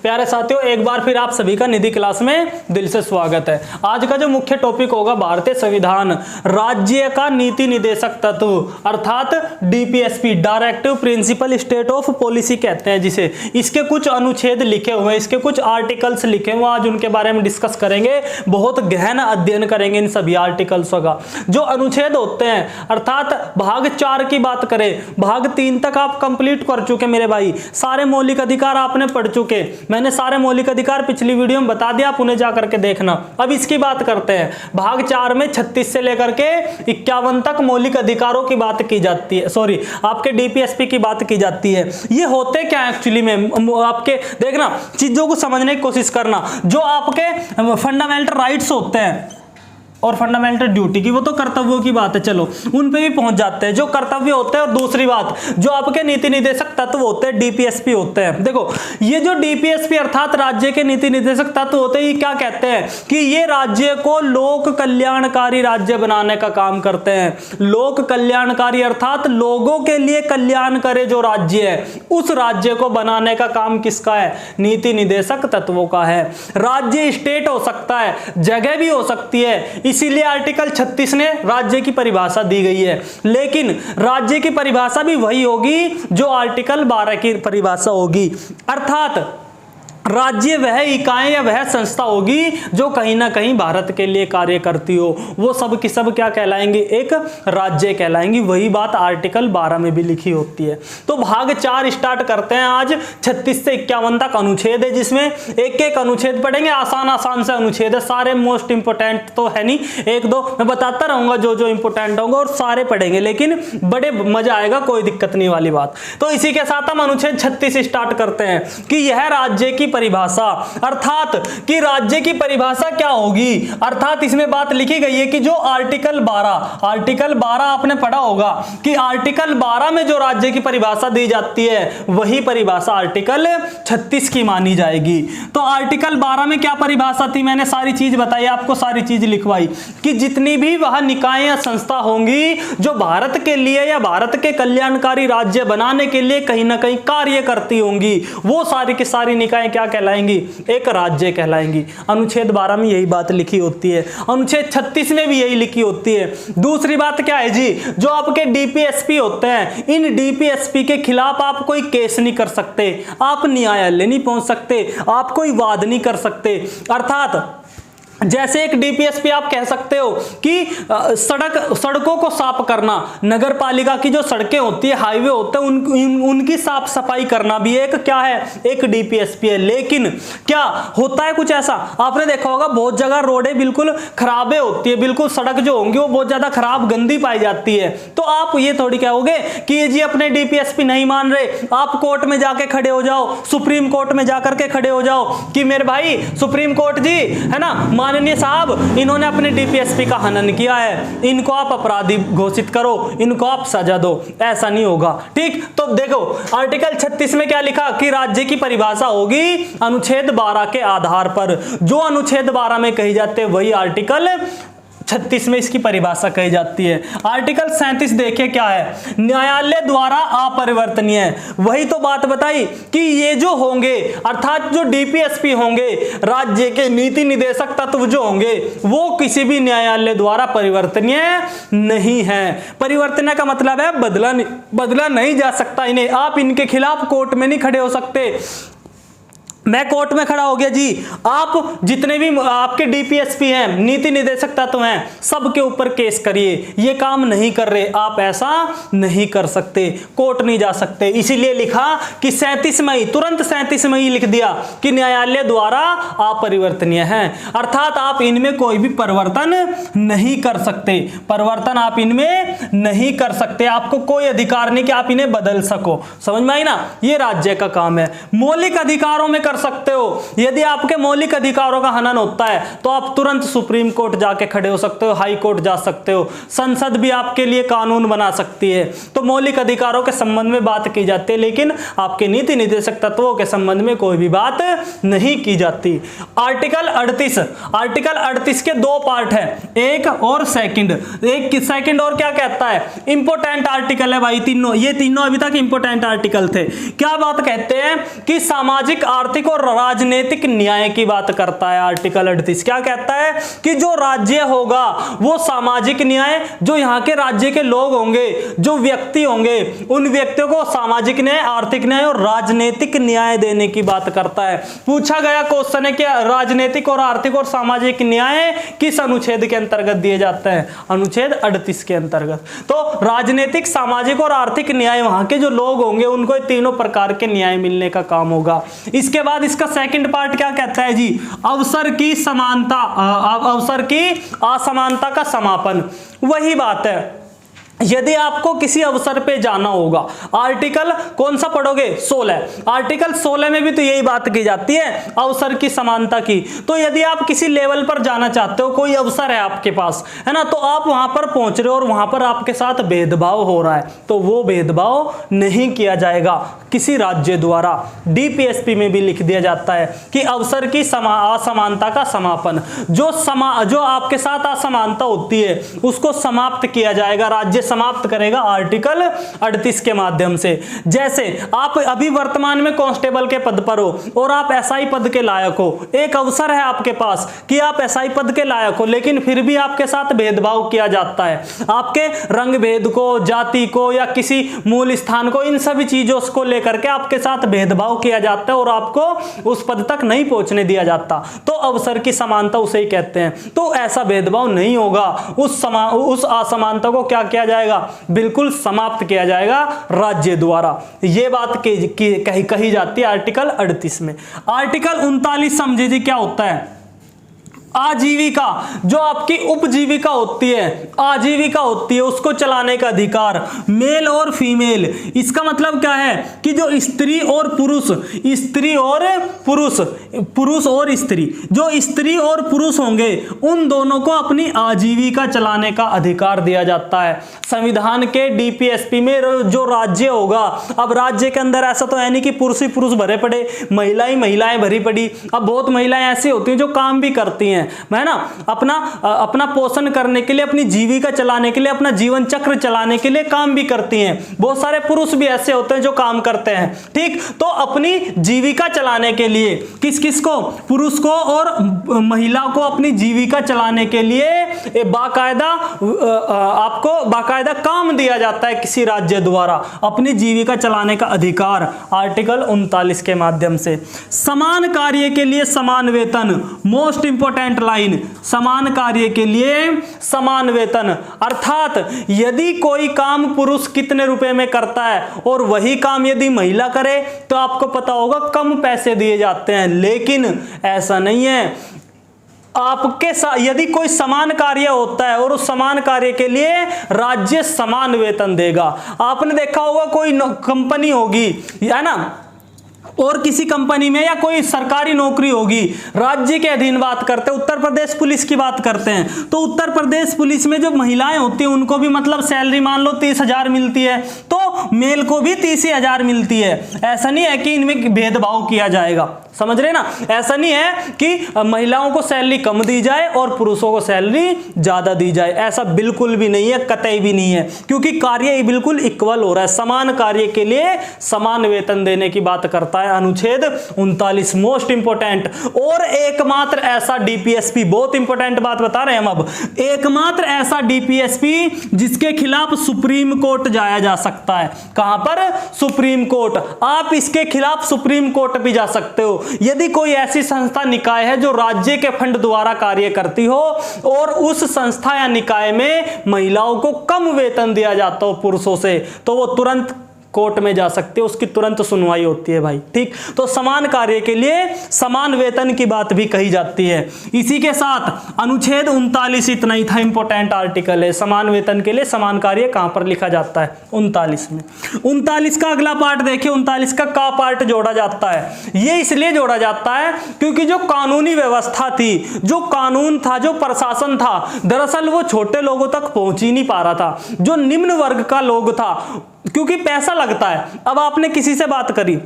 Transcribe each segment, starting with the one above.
प्यारे साथियों, एक बार फिर आप सभी का निधि क्लास में दिल से स्वागत है। आज का जो मुख्य टॉपिक होगा भारतीय संविधान, राज्य का नीति निदेशक तत्व अर्थात DPSP, directive principle state of policy कहते हैं जिसे। इसके कुछ अनुच्छेद लिखे हुए हैं, इसके कुछ आर्टिकल्स लिखे हुए, आज उनके बारे में डिस्कस करेंगे, बहुत गहन अध्ययन करेंगे इन सभी आर्टिकल्स का। जो अनुच्छेद होते हैं अर्थात भाग 4 की बात करें, भाग 3 तक आप कंप्लीट कर चुके मेरे भाई, सारे मौलिक अधिकार आपने पढ़ चुके। मैंने सारे मौलिक अधिकार पिछली वीडियो में बता दिया, आप उन्हें जाकर के देखना। अब इसकी बात करते हैं। भाग 4 में 36 से लेकर के 51 तक मौलिक अधिकारों की बात की जाती है, सॉरी आपके डीपीएसपी की बात की जाती है। ये होते क्या एक्चुअली में, आपके देखना, चीजों को समझने की कोशिश करना। जो आपके फंडामेंटल राइट्स होते हैं और फंडामेंटल ड्यूटी की, वो तो कर्तव्यों की बात है, चलो उन पे भी पहुंच जाते हैं, जो कर्तव्य होते हैं। और दूसरी बात, जो आपके नीति निदेशक तत्व होते हैं, डीपीएसपी होते हैं। देखो, ये जो डीपीएसपी अर्थात राज्य के नीति निदेशक तत्व होते हैं, ये क्या कहते हैं कि ये राज्य को लोक कल्याणकारी राज्य बनाने का काम करते हैं। लोक कल्याणकारी अर्थात लोगों के लिए कल्याण करे जो राज्य है, उस राज्य को बनाने का काम किसका है? नीति निदेशक तत्वों का है। राज्य स्टेट हो सकता है, जगह भी हो सकती है, इसीलिए आर्टिकल 36 ने राज्य की परिभाषा दी गई है। लेकिन राज्य की परिभाषा भी वही होगी जो आर्टिकल 12 की परिभाषा होगी, अर्थात राज्य वह इकाई या वह संस्था होगी जो कहीं ना कहीं भारत के लिए कार्य करती हो, वो सब की सब क्या कहलाएंगे? एक राज्य कहलाएंगी। वही बात आर्टिकल 12 में भी लिखी होती है। तो भाग 4 स्टार्ट करते हैं आज। 36 से 51 तक अनुच्छेद है, जिसमें एक एक अनुच्छेद पढ़ेंगे। आसान से अनुच्छेद है, सारे मोस्ट इंपोर्टेंट तो है नहीं, एक दो मैं बताता रहूंगा जो जो इंपोर्टेंट होंगे, और सारे पढ़ेंगे, लेकिन बड़े मजा आएगा, कोई दिक्कत नहीं वाली बात। तो इसी के साथ हम अनुच्छेद 36 स्टार्ट करते हैं कि यह राज्य की परिभाषा, अर्थात कि राज्य की परिभाषा क्या होगी। अर्थात इसमें बात लिखी गई है कि जो आर्टिकल 12 आपने पढ़ा होगा कि आर्टिकल 12 में जो राज्य की परिभाषा दी जाती है, वही परिभाषा आर्टिकल 36 की मानी जाएगी। तो आर्टिकल 12 में क्या परिभाषा थी, मैंने सारी चीज बताई आपको, सारी चीज लिखवाई कि जितनी भी वह निकाय या संस्था होंगी जो भारत के लिए या भारत के कल्याणकारी राज्य बनाने के लिए कहीं ना कहीं कार्य करती होंगी, वो सारी की सारी निकाय क्या कहलाएंगी? एक राज्य कहलाएंगी। अनुच्छेद 12 में यही बात लिखी होती है, अनुच्छेद 36 में भी यही लिखी होती है। दूसरी बात क्या है जी, जो आपके डीपीएसपी होते हैं, इन डीपीएसपी के खिलाफ आप कोई केस नहीं कर सकते, आप न्यायालय नहीं पहुंच सकते, आप कोई वाद नहीं कर सकते। अर्थात जैसे एक डीपीएसपी आप कह सकते हो कि सड़कों को साफ करना, नगर पालिका की जो सड़कें होती है, हाईवे होते हैं, उनकी साफ सफाई करना भी एक क्या है? एक डीपीएसपी है। लेकिन क्या होता है कुछ ऐसा, आपने देखा होगा बहुत जगह रोडें बिल्कुल खराबे होती है, बिल्कुल सड़क जो होंगी वो बहुत ज्यादा खराब गंदी पाई जाती है। तो आप ये थोड़ी कहोगे कि ये जी अपने डीपीएसपी नहीं मान रहे, आप कोर्ट में जाके खड़े हो जाओ, सुप्रीम कोर्ट में जाकर के खड़े हो जाओ कि मेरे भाई सुप्रीम कोर्ट जी है ना, माननीय साहब, इन्होंने अपने डीपीएसपी का हनन किया है, इनको आप अपराधी घोषित करो, इनको आप सजा दो। ऐसा नहीं होगा, ठीक। तो देखो आर्टिकल 36 में क्या लिखा कि राज्य की परिभाषा होगी अनुच्छेद 12 के आधार पर। जो अनुच्छेद 12 में कही जाते हैं वही आर्टिकल 36 में इसकी परिभाषा कही जाती है। आर्टिकल 37 देखिए क्या है, न्यायालय द्वारा अपरिवर्तनीय है। वही तो बात बताई कि ये जो होंगे अर्थात जो डीपीएसपी होंगे, राज्य के नीति निदेशक तत्व जो होंगे, वो किसी भी न्यायालय द्वारा परिवर्तनीय नहीं है। परिवर्तन का मतलब है बदला नहीं जा सकता इन्हें, आप इनके खिलाफ कोर्ट में नहीं खड़े हो सकते। मैं कोर्ट में खड़ा हो गया जी, आप जितने भी आपके डीपीएसपी हैं, नीति निदेशक तत्व हैं, सबके ऊपर केस करिए, ये काम नहीं कर रहे, आप ऐसा नहीं कर सकते, कोर्ट नहीं जा सकते। इसीलिए लिखा कि 37 मई, तुरंत 37 मई लिख दिया कि न्यायालय द्वारा अपरिवर्तनीय है, अर्थात आप इनमें कोई भी परिवर्तन नहीं कर सकते, परिवर्तन आप इनमें नहीं कर सकते, आपको कोई अधिकार नहीं कि आप इन्हें बदल सको। समझ में आई ना, ये राज्य का काम है। मौलिक अधिकारों में कर सकते हो। यदि आपके मौलिक अधिकारों का हनन होता है तो आप तुरंत सुप्रीम कोर्ट जाके खड़े हो सकते हो, हाई कोर्ट जा सकते हो, संसद भी आपके लिए कानून बना सकती है। तो मौलिक अधिकारों के संबंध में बात की जाती है, लेकिन आपके नीति निदेशक तत्वों के संबंध में कोई भी बात नहीं की जाती। आर्टिकल 38 के दो पार्ट है, एक और सेकंड। एक सेकंड और क्या कहता है, इंपोर्टेंट आर्टिकल है भाई तीनों, ये तीनों अभी तक इंपोर्टेंट आर्टिकल थे। क्या बात कहते हैं कि सामाजिक, आर्थिक और राजनीतिक न्याय की बात करता है आर्टिकल 38। क्या कहता है कि जो राज्य होगा वो सामाजिक न्याय, जो यहाँ के राज्य के लोग होंगे, जो व्यक्ति होंगे, उन व्यक्तियों को सामाजिक न्याय, आर्थिक न्याय और राजनीतिक न्याय देने की बात करता है। पूछा गया क्वेश्चन है कि राजनीतिक और आर्थिक और सामाजिक न्याय किस अनुच्छेद के अंतर्गत दिए जाते हैं, अनुच्छेद 38 के अंतर्गत। तो राजनीतिक, सामाजिक और आर्थिक न्याय, वहां के जो लोग होंगे उनको तीनों प्रकार के न्याय मिलने का काम होगा। इसके बाद इसका सेकंड पार्ट क्या कहता है जी, अवसर की समानता, अवसर की असमानता का समापन। वही बात है, यदि आपको किसी अवसर पे जाना होगा, आर्टिकल कौन सा पढ़ोगे, 16, आर्टिकल 16 में भी तो यही बात की जाती है अवसर की समानता की। तो यदि आप किसी लेवल पर जाना चाहते हो, कोई अवसर है आपके पास, है ना, तो आप वहां पर पहुंच रहे हो और वहां पर आपके साथ भेदभाव हो रहा है, तो वो भेदभाव नहीं किया जाएगा किसी राज्य द्वारा। डीपीएसपी में भी लिख दिया जाता है कि अवसर की असमानता का समापन, जो आपके साथ असमानता होती है उसको समाप्त किया जाएगा, राज्य समाप्त करेगा आर्टिकल 38 के माध्यम से। जैसे आप अभी वर्तमान में कांस्टेबल के पद पर हो और आप एसआई पद के लायक हो, एक अवसर है आपके पास कि आप एसआई पद के लायक हो, लेकिन फिर भी आपके साथ भेदभाव किया जाता है, आपके रंग भेद को, जाति को या किसी मूल स्थान को, इन सभी चीजों को लेकर के आपके साथ भेदभाव किया जाता है और आपको उस पद तक नहीं पहुंचने दिया जाता, तो अवसर की समानता उसे ही कहते हैं। तो ऐसा भेदभाव नहीं होगा, उस असमानता को क्या किया जाएगा, बिल्कुल समाप्त किया जाएगा राज्य द्वारा। यह बात कही जाती है आर्टिकल 38 में। आर्टिकल 39 समझे जी क्या होता है, आजीविका, जो आपकी उपजीविका होती है, आजीविका होती है, उसको चलाने का अधिकार, मेल और फीमेल। इसका मतलब क्या है कि जो स्त्री और पुरुष, स्त्री और पुरुष, पुरुष और स्त्री, जो स्त्री और पुरुष होंगे उन दोनों को अपनी आजीविका चलाने का अधिकार दिया जाता है। संविधान के डीपीएसपी में जो राज्य होगा, अब राज्य के अंदर ऐसा तो है नहीं कि पुरुष ही पुरुष भरे पड़े, महिलाएं भरी पड़ी। अब बहुत महिलाएं ऐसी होती हैं जो काम भी करती हैं, है ना, अपना पोषण करने के लिए, अपनी जीविका चलाने के लिए, अपना जीवन चक्र चलाने के लिए काम भी करती हैं। बहुत सारे पुरुष भी ऐसे होते हैं जो काम करते हैं, ठीक। तो अपनी जीविका चलाने के लिए किस को, पुरुष को और महिला को अपनी जीविका चलाने के लिए बाकायदा आपको बाकायदा काम दिया जाता है किसी राज्य द्वारा, अपनी जीविका चलाने का अधिकार आर्टिकल 39 के माध्यम से। समान कार्य के लिए समान वेतन, मोस्ट इंपोर्टेंट लाइन, समान कार्य के लिए समान वेतन, अर्थात यदि कोई काम पुरुष कितने रुपए में करता है और वही काम यदि महिला करे तो आपको पता होगा कम पैसे दिए जाते हैं, लेकिन ऐसा नहीं है। आपके साथ यदि कोई समान कार्य होता है और उस समान कार्य के लिए राज्य समान वेतन देगा। आपने देखा होगा कोई कंपनी होगी, है ना, और किसी कंपनी में या कोई सरकारी नौकरी होगी, राज्य के अधीन बात करते हैं, उत्तर प्रदेश पुलिस की बात करते हैं, तो उत्तर प्रदेश पुलिस में जो महिलाएं होती हैं उनको भी मतलब सैलरी मान लो 30,000 मिलती है, तो मेल को भी 30,000 मिलती है। ऐसा नहीं है कि इनमें भेदभाव किया जाएगा, समझ रहे ना, ऐसा नहीं है कि महिलाओं को सैलरी कम दी जाए और पुरुषों को सैलरी ज्यादा दी जाए, ऐसा बिल्कुल भी नहीं है, कतई भी नहीं है, क्योंकि कार्य बिल्कुल इक्वल हो रहा है। समान कार्य के लिए समान वेतन देने की बात करता है अनुच्छेद 39, मोस्ट इंपोर्टेंट। और एकमात्र ऐसा डीपीएसपी, बहुत इंपोर्टेंट बात बता रहे हैं हम अब, एकमात्र ऐसा डीपीएसपी जिसके खिलाफ सुप्रीम कोर्ट जाया जा सकता है। कहां पर? Supreme court. आप इसके खिलाफ सुप्रीम कोर्ट भी जा सकते हो यदि कोई ऐसी संस्था निकाय है जो राज्य के फंड द्वारा कार्य करती हो और उस संस्था या निकाय में महिलाओं को कम वेतन दिया जाता हो पुरुषों से, तो वो तुरंत कोर्ट में जा सकते हो, उसकी तुरंत सुनवाई होती है भाई। ठीक, तो समान कार्य के लिए समान वेतन की बात भी कही जाती है। इसी के साथ अनुच्छेद 39 इतना ही था, इंपॉर्टेंट आर्टिकल है। समान वेतन के लिए समान कार्य कहां पर लिखा जाता है? 39 में। 39 का अगला पार्ट देखिए, 39 का पार्ट जोड़ा जाता है। ये इसलिए जोड़ा जाता है क्योंकि जो कानूनी व्यवस्था थी, जो कानून था, जो प्रशासन था, दरअसल वो छोटे लोगों तक पहुंच ही नहीं पा रहा था। जो निम्न वर्ग का लोग था, क्योंकि पैसा लगता है। अब आपने किसी से बात करी,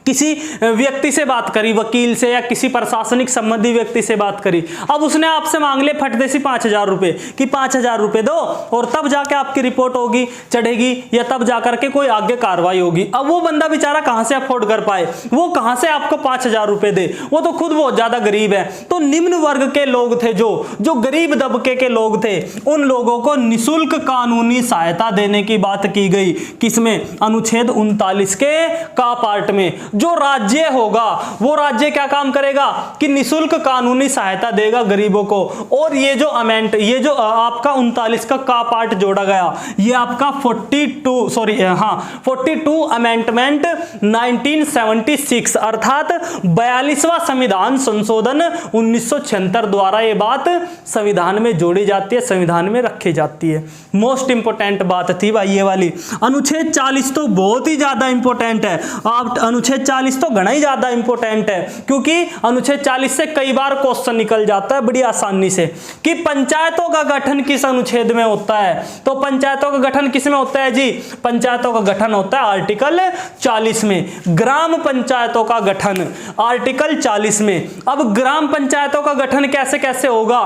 किसी व्यक्ति से बात करी, वकील से या किसी प्रशासनिक संबंधी व्यक्ति से बात करी, अब उसने आपसे मांग ले फटदेसी 5,000 रुपए कि 5,000 रुपए दो और तब जाके आपकी रिपोर्ट होगी, चढ़ेगी, या तब जाकर के कोई आगे कार्रवाई होगी। अब वो बंदा बेचारा कहां से अफोर्ड कर पाए, वो कहां से आपको 5,000 रुपए दे, वो तो खुद बहुत ज्यादा गरीब है। तो निम्न वर्ग के लोग थे, जो गरीब दबके के लोग थे, उन लोगों को निःशुल्क कानूनी सहायता देने की बात की गई। किसमें? अनुच्छेद 39 के का पार्ट में। जो राज्य होगा वो राज्य क्या काम करेगा कि निःशुल्क कानूनी सहायता देगा गरीबों को। और ये जो अमेंट, ये जो आपका 39 का पार्ट जोड़ा गया, ये आपका 42 अमेंडमेंट 1976 अर्थात 42वां संविधान संशोधन 1976 द्वारा ये बात संविधान में जोड़ी जाती है, संविधान में रखी जाती है। मोस्ट इंपोर्टेंट बात थी भाई ये वाली। अनुच्छेद 40 तो बहुत ही ज्यादा इंपोर्टेंट है। आप अनुच्छेद 40 तो घना ही ज्यादा इंपोर्टेंट है, क्योंकि अनुच्छेद 40 से कई बार क्वेश्चन निकल जाता है बड़ी आसानी से कि पंचायतों का गठन किस अनुच्छेद में होता है। तो पंचायतों का गठन किस में होता है जी? पंचायतों का गठन होता है आर्टिकल 40 में। ग्राम पंचायतों का गठन आर्टिकल 40 में। अब ग्राम पंचायतों का गठन कैसे कैसे होगा?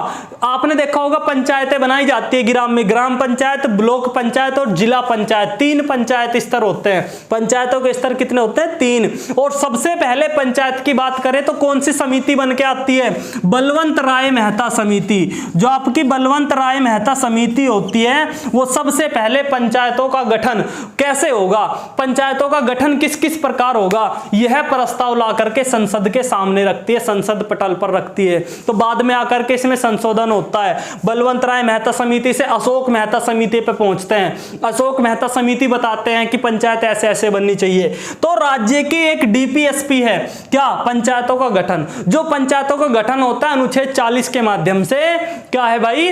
आपने देखा होगा पंचायतें बनाई जाती है ग्राम में, ग्राम पंचायत, ब्लॉक पंचायत और जिला पंचायत, 3 पंचायत स्तर होते हैं। पंचायतों के स्तर कितने होते हैं? 3। और सबसे पहले पंचायत की बात करें तो कौन सी समिति बन के आती है? बलवंत राय मेहता समिति। जो आपकी बलवंत राय मेहता समिति होती है, वो सबसे पहले पंचायतों का गठन कैसे होगा, पंचायतों का गठन किस किस प्रकार होगा, यह प्रस्ताव ला करके संसद के सामने रखती है, संसद पटल पर रखती है। तो बाद में आकर के इसमें संशोधन होता है। बलवंत राय मेहता समिति से अशोक मेहता समिति पे पहुंचते हैं। अशोक मेहता समिति बताते हैं कि पंचायत ऐसे ऐसे बननी चाहिए। तो राज्य की एक डीपीएसपी है क्या? पंचायतों का गठन। जो पंचायतों का गठन होता है अनुच्छेद 40 के माध्यम से, क्या है भाई?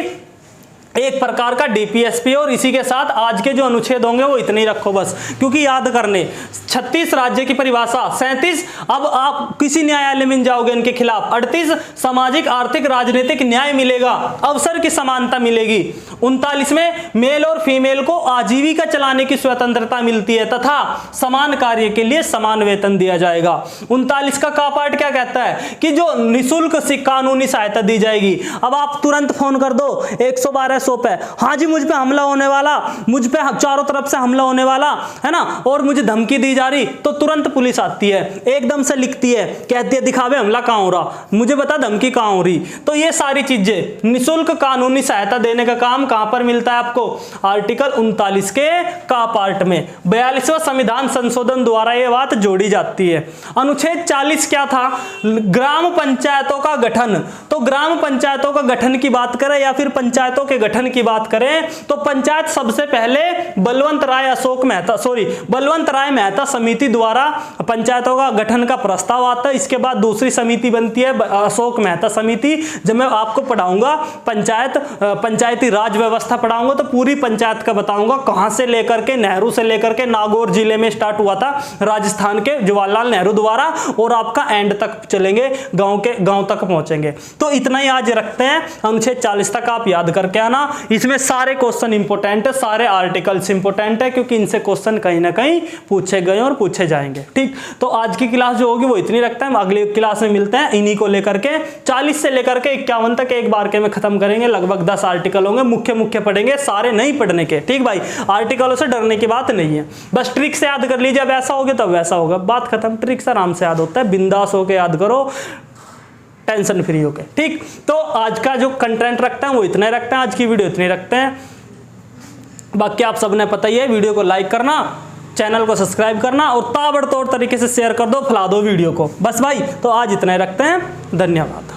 एक प्रकार का डीपीएसपी। और इसी के साथ आज के जो अनुच्छेद होंगे वो इतने ही रखो बस, क्योंकि याद करने 36 राज्य की परिभाषा, 37 अब आप किसी न्यायालय में जाओगे इनके खिलाफ, 38 सामाजिक आर्थिक राजनीतिक न्याय मिलेगा, अवसर की समानता मिलेगी, 39 में मेल और फीमेल को आजीविका चलाने की स्वतंत्रता मिलती है तथा समान कार्य के लिए समान वेतन दिया जाएगा। 39 का पार्ट क्या कहता है कि जो निःशुल्क कानूनी सहायता दी जाएगी। अब आप तुरंत फोन कर दो 112 पे, हाँ जी मुझ पे हमला होने वाला, मुझ पे चारों तरफ से हमला होने वाला है ना, और मुझे धमकी दी जा रही, तो तुरंत पुलिस आती है, एकदम से लिखती है, कहती है दिखावे हमला कहां हो रहा, मुझे बता धमकी कहां हो रही। तो ये सारी चीजें निःशुल्क कानूनी सहायता देने का काम कहां पर मिलता है आपको? आर्टिकल 39 के का पार्ट में। 42वां संविधान संशोधन द्वारा यह बात जोड़ी जाती है। अनुच्छेद 40 क्या था? ग्राम पंचायतों का गठन। तो ग्राम पंचायतों का गठन की बात करें या फिर पंचायतों के गठन की बात करें तो पंचायत सबसे पहले बलवंत राय मेहता समिति द्वारा पंचायतों का गठन का प्रस्ताव आता है। इसके बाद दूसरी समिति बनती है अशोक मेहता समिति। जब मैं आपको पढ़ाऊंगा पंचायती राज व्यवस्था पढ़ाऊंगा तो पूरी पंचायत का बताऊंगा, कहां से लेकर के नेहरू से लेकर के नागौर जिले में स्टार्ट हुआ था राजस्थान के जवाहरलाल नेहरू द्वारा, और आपका एंड तक चलेंगे, गांव तक पहुंचेंगे। तो इतना ही आज रखते हैं। अनुच्छेद 40 तक आप याद करके आना। इसमें सारे क्वेश्चन इंपोर्टेंट है, सारे आर्टिकल्स इंपोर्टेंट है, क्योंकि इनसे क्वेश्चन कहीं ना कहीं पूछे गए और पूछे जाएंगे। ठीक, तो आज की क्लास जो होगी वो इतनी रखता है। हम अगली क्लास में मिलते हैं। इन्हीं को लेकर के 40 से लेकर के 51 तक एक बार के में खत्म करेंगे। लगभग 10 आर्टिकल होंगे, मुख्य पढ़ेंगे, सारे नहीं पढ़ने के। ठीक भाई, आर्टिकलों से डरने की बात नहीं है, बस ट्रिक से याद कर लीजिए। अब ऐसा हो गया तब वैसा होगा, बात खत्म। ट्रिक से आराम से याद होता है, बिंदास होकर याद करो, टेंशन फ्री होके। ठीक, तो आज का जो कंटेंट रखते हैं वो इतने रखते हैं, आज की वीडियो इतनी रखते हैं। बाकी आप सबने पता ही है, वीडियो को लाइक करना, चैनल को सब्सक्राइब करना और ताबड़तोड़ तरीके से शेयर कर दो, फैला दो वीडियो को। बस भाई, तो आज इतने रखते हैं। धन्यवाद।